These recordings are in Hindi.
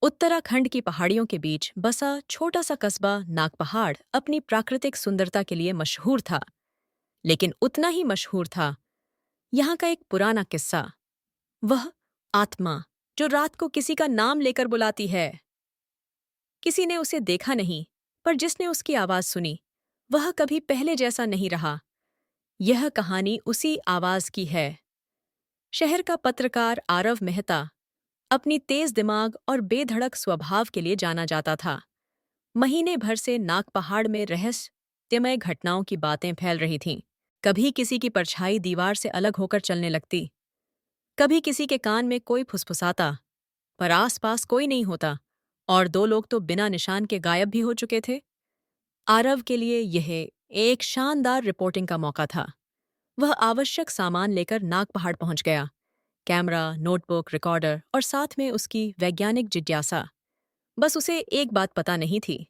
उत्तराखंड की पहाड़ियों के बीच बसा छोटा सा कस्बा नागपहाड़ अपनी प्राकृतिक सुंदरता के लिए मशहूर था। लेकिन उतना ही मशहूर था यहाँ का एक पुराना किस्सा। वह आत्मा जो रात को किसी का नाम लेकर बुलाती है। किसी ने उसे देखा नहीं, पर जिसने उसकी आवाज सुनी वह कभी पहले जैसा नहीं रहा। यह कहानी उसी आवाज की है। शहर का पत्रकार आरव मेहता अपनी तेज दिमाग और बेधड़क स्वभाव के लिए जाना जाता था। महीने भर से नागपहाड़ में रहस्यमय घटनाओं की बातें फैल रही थीं। कभी किसी की परछाई दीवार से अलग होकर चलने लगती, कभी किसी के कान में कोई फुसफुसाता, पर आसपास कोई नहीं होता, और दो लोग तो बिना निशान के गायब भी हो चुके थे। आरव के लिए यह एक शानदार रिपोर्टिंग का मौका था। वह आवश्यक सामान लेकर नागपहाड़ पहुंच गया। कैमरा, नोटबुक, रिकॉर्डर और साथ में उसकी वैज्ञानिक जिज्ञासा। बस उसे एक बात पता नहीं थी,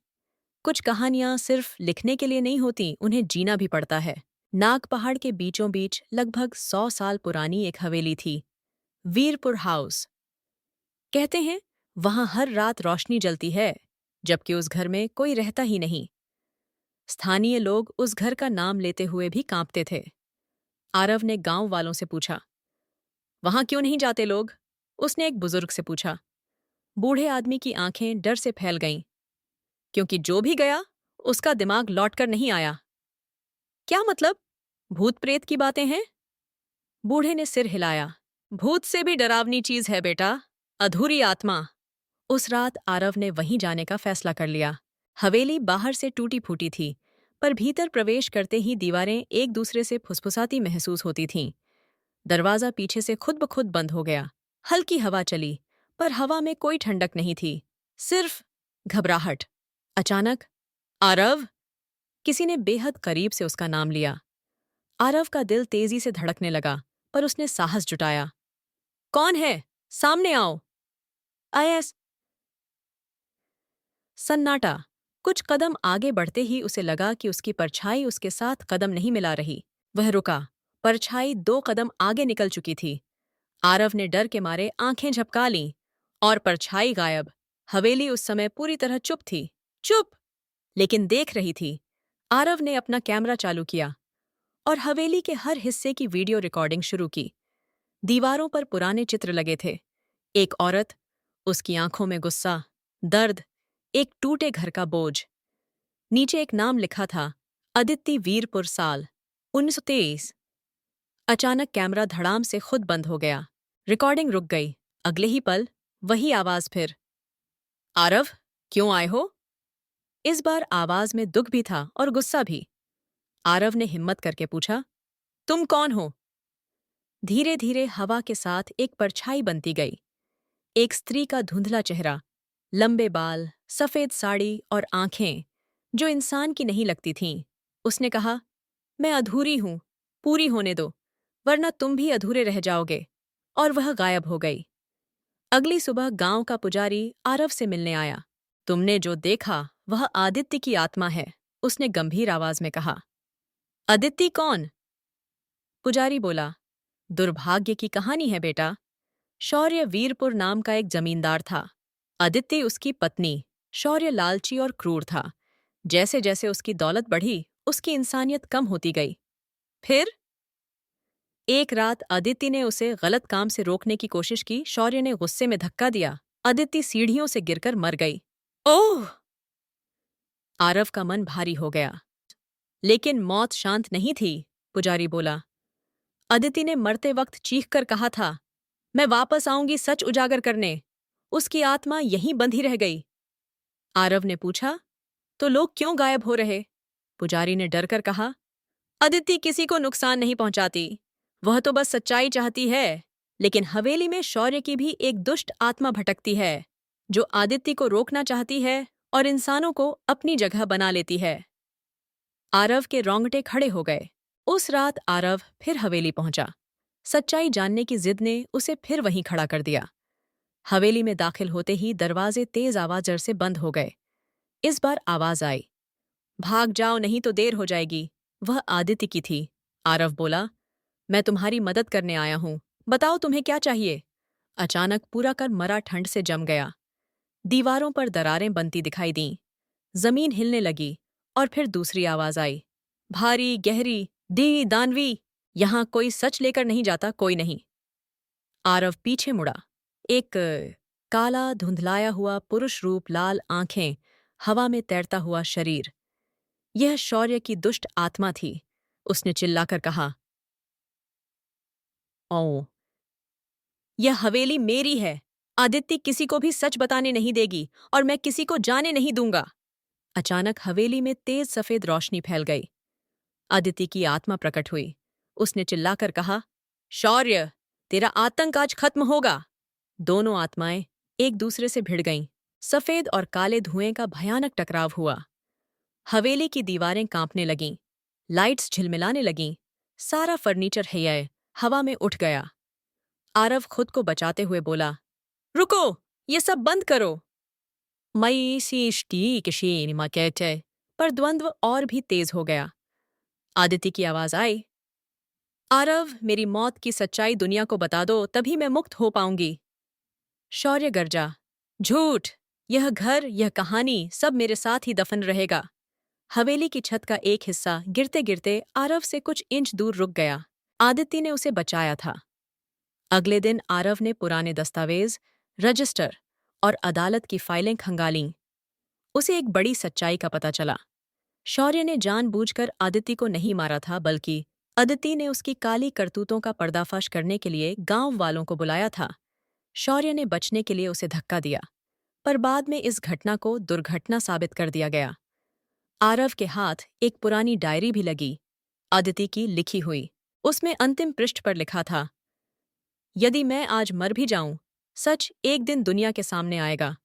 कुछ कहानियां सिर्फ लिखने के लिए नहीं होती, उन्हें जीना भी पड़ता है। नागपहाड़ के बीचों बीच लगभग 100 साल पुरानी एक हवेली थी, वीरपुर हाउस। कहते हैं वहां हर रात रोशनी जलती है, जबकि उस घर में कोई रहता ही नहीं। स्थानीय लोग उस घर का नाम लेते हुए भी कांपते थे। आरव ने गांव वालों से पूछा, वहां क्यों नहीं जाते लोग? उसने एक बुजुर्ग से पूछा। बूढ़े आदमी की आंखें डर से फैल गईं, क्योंकि जो भी गया उसका दिमाग लौटकर नहीं आया। क्या मतलब? भूत प्रेत की बातें हैं? बूढ़े ने सिर हिलाया। भूत से भी डरावनी चीज है बेटा, अधूरी आत्मा। उस रात आरव ने वहीं जाने का फैसला कर लिया। हवेली बाहर से टूटी फूटी थी, पर भीतर प्रवेश करते ही दीवारें एक दूसरे से फुसफुसाती महसूस होती थीं। दरवाजा पीछे से खुद ब खुद बंद हो गया। हल्की हवा चली, पर हवा में कोई ठंडक नहीं थी, सिर्फ घबराहट। अचानक, आरव! किसी ने बेहद करीब से उसका नाम लिया। आरव का दिल तेजी से धड़कने लगा, पर उसने साहस जुटाया। कौन है? सामने आओ। आयस। सन्नाटा। कुछ कदम आगे बढ़ते ही उसे लगा कि उसकी परछाई उसके साथ कदम नहीं मिला रही। वह रुका। परछाई 2 कदम आगे निकल चुकी थी। आरव ने डर के मारे आंखें झपका लीं, और परछाई गायब। हवेली उस समय पूरी तरह चुप थी। चुप, लेकिन देख रही थी। आरव ने अपना कैमरा चालू किया और हवेली के हर हिस्से की वीडियो रिकॉर्डिंग शुरू की। दीवारों पर पुराने चित्र लगे थे। एक औरत, उसकी आंखों में गुस्सा, दर्द, एक टूटे घर का बोझ। नीचे एक नाम लिखा था, अदिति वीरपुर साल 1923। अचानक कैमरा धड़ाम से खुद बंद हो गया। रिकॉर्डिंग रुक गई। अगले ही पल वही आवाज फिर। आरव, क्यों आए हो? इस बार आवाज में दुख भी था और गुस्सा भी। आरव ने हिम्मत करके पूछा, तुम कौन हो? धीरे धीरे हवा के साथ एक परछाई बनती गई। एक स्त्री का धुंधला चेहरा, लंबे बाल, सफेद साड़ी और आंखें जो इंसान की नहीं लगती थीं। उसने कहा, मैं अधूरी हूं, पूरी होने दो, वरना तुम भी अधूरे रह जाओगे। और वह गायब हो गई। अगली सुबह गांव का पुजारी आरव से मिलने आया। तुमने जो देखा वह आदित्य की आत्मा है, उसने गंभीर आवाज में कहा। आदित्य कौन? पुजारी बोला, दुर्भाग्य की कहानी है बेटा। शौर्य वीरपुर नाम का एक जमींदार था। आदित्य उसकी पत्नी। शौर्य लालची और क्रूर था। जैसे जैसे उसकी दौलत बढ़ी, उसकी इंसानियत कम होती गई। फिर एक रात अदिति ने उसे गलत काम से रोकने की कोशिश की। शौर्य ने गुस्से में धक्का दिया। अदिति सीढ़ियों से गिरकर मर गई। ओह! आरव का मन भारी हो गया। लेकिन मौत शांत नहीं थी, पुजारी बोला। अदिति ने मरते वक्त चीखकर कहा था, मैं वापस आऊंगी सच उजागर करने। उसकी आत्मा यहीं बंधी रह गई। आरव ने पूछा, तो लोग क्यों गायब हो रहे? पुजारी ने डरकर कहा, अदिति किसी को नुकसान नहीं पहुंचाती, वह तो बस सच्चाई चाहती है। लेकिन हवेली में शौर्य की भी एक दुष्ट आत्मा भटकती है, जो आदित्य को रोकना चाहती है और इंसानों को अपनी जगह बना लेती है। आरव के रोंगटे खड़े हो गए। उस रात आरव फिर हवेली पहुंचा। सच्चाई जानने की जिद ने उसे फिर वहीं खड़ा कर दिया। हवेली में दाखिल होते ही दरवाजे तेज आवाज से बंद हो गए। इस बार आवाज आई, भाग जाओ नहीं तो देर हो जाएगी। वह आदित्य की थी। आरव बोला, मैं तुम्हारी मदद करने आया हूं, बताओ तुम्हें क्या चाहिए? अचानक पूरा कर मरा ठंड से जम गया। दीवारों पर दरारें बनती दिखाई दीं। जमीन हिलने लगी और फिर दूसरी आवाज आई, भारी गहरी, दी दानवी, यहां कोई सच लेकर नहीं जाता, कोई नहीं। आरव पीछे मुड़ा। एक काला धुंधलाया हुआ पुरुष रूप, लाल आंखें, हवा में तैरता हुआ शरीर। यह शौर्य की दुष्ट आत्मा थी। उसने चिल्लाकर कहा, ओ, यह हवेली मेरी है। आदित्य किसी को भी सच बताने नहीं देगी और मैं किसी को जाने नहीं दूंगा। अचानक हवेली में तेज सफेद रोशनी फैल गई। अदिति की आत्मा प्रकट हुई। उसने चिल्लाकर कहा, शौर्य, तेरा आतंक आज खत्म होगा। दोनों आत्माएं एक दूसरे से भिड़ गईं। सफेद और काले धुएं का भयानक टकराव हुआ। हवेली की दीवारें कांपने लगीं, लाइट्स झिलमिलाने लगीं, सारा फर्नीचर हिलाए, हवा में उठ गया। आरव खुद को बचाते हुए बोला, रुको, ये सब बंद करो। मई सी किशी कहते, पर द्वंद्व और भी तेज हो गया। आदिति की आवाज आई, आरव, मेरी मौत की सच्चाई दुनिया को बता दो, तभी मैं मुक्त हो पाऊंगी। शौर्य गरजा, झूठ, यह घर, यह कहानी सब मेरे साथ ही दफन रहेगा। हवेली की छत का एक हिस्सा गिरते गिरते आरव से कुछ इंच दूर रुक गया। आदित्य ने उसे बचाया था। अगले दिन आरव ने पुराने दस्तावेज, रजिस्टर और अदालत की फाइलें खंगालीं। उसे एक बड़ी सच्चाई का पता चला। शौर्य ने जानबूझकर आदित्य को नहीं मारा था, बल्कि अदिति ने उसकी काली करतूतों का पर्दाफाश करने के लिए गांव वालों को बुलाया था। शौर्य ने बचने के लिए उसे धक्का दिया, पर बाद में इस घटना को दुर्घटना साबित कर दिया गया। आरव के हाथ एक पुरानी डायरी भी लगी, अदिति की लिखी हुई। उसमें अंतिम पृष्ठ पर लिखा था, यदि मैं आज मर भी जाऊं, सच एक दिन दुनिया के सामने आएगा।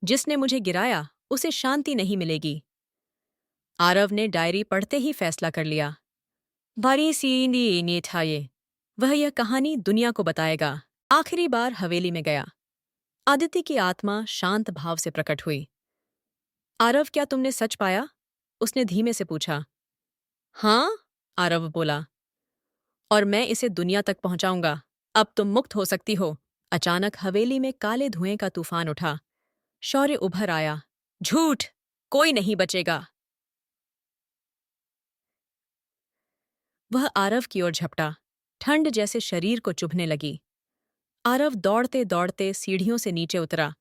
जिसने मुझे गिराया उसे शांति नहीं मिलेगी। आरव ने डायरी पढ़ते ही फैसला कर लिया, भारी सी ने था ये। वह यह कहानी दुनिया को बताएगा। आखिरी बार हवेली में गया। आदित्य की आत्मा शांत भाव से प्रकट हुई। आरव, क्या तुमने सच पाया? उसने धीमे से पूछा। हाँ, आरव बोला, और मैं इसे दुनिया तक पहुंचाऊंगा। अब तुम मुक्त हो सकती हो। अचानक हवेली में काले धुएं का तूफान उठा। शौर्य उभर आया, झूठ, कोई नहीं बचेगा। वह आरव की ओर झपटा। ठंड जैसे शरीर को चुभने लगी। आरव दौड़ते दौड़ते सीढ़ियों से नीचे उतरा,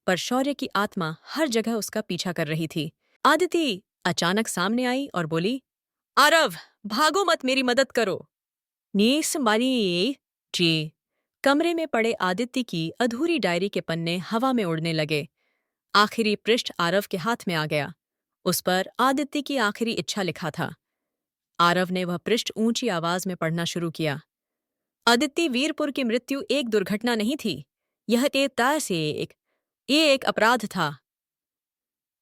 पर शौर्य की आत्मा हर जगह उसका पीछा कर रही थी। आदिति अचानक सामने आई और बोली, आरव, भागो मत, मेरी मदद करो। नीस मारी जी। कमरे में पड़े आदित्य की अधूरी डायरी के पन्ने हवा में उड़ने लगे। आखिरी पृष्ठ आरव के हाथ में आ गया। उस पर आदित्य की आखिरी इच्छा लिखा था। आरव ने वह पृष्ठ ऊंची आवाज में पढ़ना शुरू किया। आदित्य वीरपुर की मृत्यु एक दुर्घटना नहीं थी। यह ये एक अपराध था।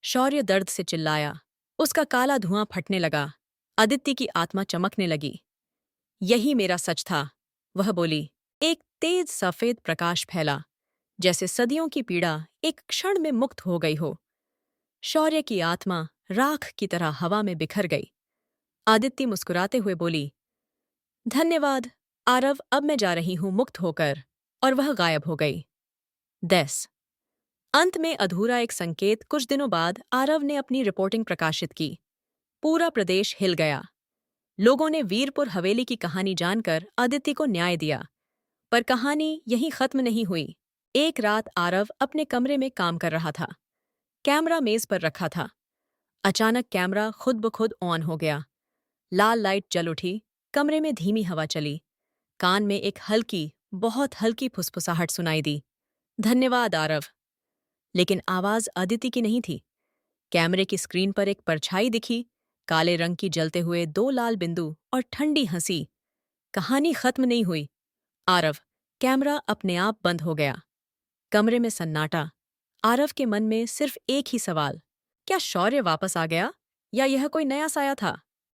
शौर्य दर्द से चिल्लाया। उसका काला धुआं फटने लगा। आदित्य की आत्मा चमकने लगी। यही मेरा सच था, वह बोली। एक तेज सफेद प्रकाश फैला, जैसे सदियों की पीड़ा एक क्षण में मुक्त हो गई हो। शौर्य की आत्मा राख की तरह हवा में बिखर गई। आदित्य मुस्कुराते हुए बोली, धन्यवाद आरव, अब मैं जा रही हूं मुक्त होकर। और वह गायब हो गई। 10 अंत में अधूरा एक संकेत। कुछ दिनों बाद आरव ने अपनी रिपोर्टिंग प्रकाशित की। पूरा प्रदेश हिल गया। लोगों ने वीरपुर हवेली की कहानी जानकर आदित्य को न्याय दिया। पर कहानी यहीं खत्म नहीं हुई। एक रात आरव अपने कमरे में काम कर रहा था। कैमरा मेज पर रखा था। अचानक कैमरा खुद ब खुद ऑन हो गया। लाल लाइट जल उठी। कमरे में धीमी हवा चली। कान में एक हल्की, बहुत हल्की फुसफुसाहट सुनाई दी, धन्यवाद आरव। लेकिन आवाज आदित्य की नहीं थी। कैमरे की स्क्रीन पर एक परछाई दिखी, काले रंग की, जलते हुए 2 लाल बिंदु और ठंडी हंसी। कहानी खत्म नहीं हुई आरव। कैमरा अपने आप बंद हो गया। कमरे में सन्नाटा। आरव के मन में सिर्फ एक ही सवाल, क्या शौर्य वापस आ गया या यह कोई नया साया था?